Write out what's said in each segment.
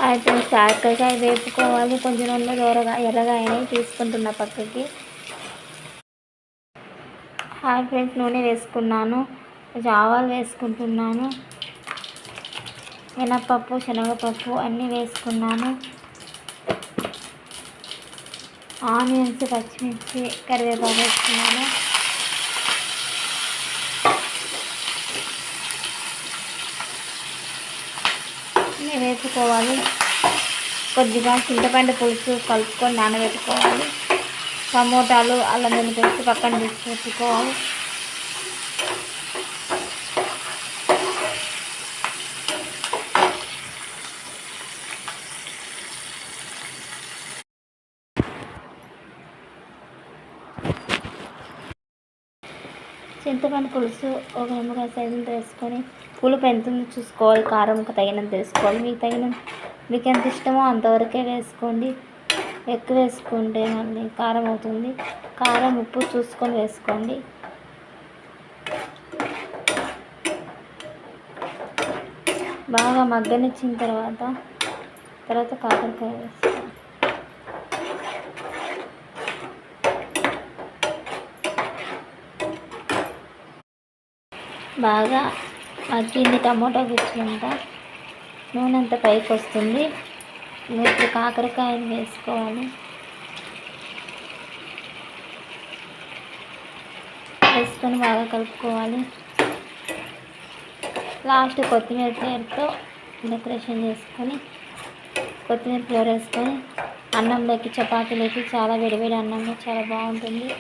అయితే కాకరకాయ వేపుకోవాలి. కొంచెం నూనె దూరగా ఎర్రగా అయినాయి, తీసుకుంటున్న పక్కకి. హాయ్ ఫ్రెండ్స్, నూనె వేసుకున్నాను, కొంచెం ఆవాలు వేసుకుంటున్నాను, మినప్పప్పు, శనగపప్పు అన్నీ వేసుకున్నాను. ఆనియన్స్, పచ్చిమిర్చి, కరివేపాకు వేసుకున్నాను. అన్నీ వేపుకోవాలి. కొద్దిగా చింతపండు పులుసు కలుపుకొని నానబెట్టుకోవాలి. టమోటాలు, అల్లం వెల్లుల్లి పేస్ట్ పక్కన తీసి పెట్టుకోవాలి. చింతపండు పులుసు ఒక నిమ్మకాయ సైజుని వేసుకొని పులుపు ఎంత ఉందో చూసుకోవాలి. కారం తగినంత వేసుకోవాలి. మీకు ఎంత ఇష్టమో అంతవరకే వేసుకోండి. ఎక్కువ వేసుకుంటే మళ్ళీ కారం అవుతుంది. కారం, ఉప్పు చూసుకొని వేసుకోండి. బాగా మగ్గనిచ్చిన తర్వాత కాకరకాయ వేసుకోండి. బాగా మగ్గింది. టమోటా గుజ్జంతా నూనె అంతా పైకి వస్తుంది. ఇప్పుడు కాకరకాయలు వేసుకోవాలి. వేసుకొని బాగా కలుపుకోవాలి. లాస్ట్ కొత్తిమీర ఫ్లేవర్తో డెకరేషన్ చేసుకొని కొత్తిమీర ఫ్లేవర్ వేసుకొని అన్నంలోకి, చపాతీలోకి చాలా వేడివేడి అన్నంలో చాలా బాగుంటుంది.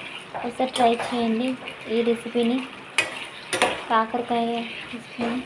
ఒకసారి ట్రై చేయండి ఈ రెసిపీని, కాకరకాయ రెసిపీని.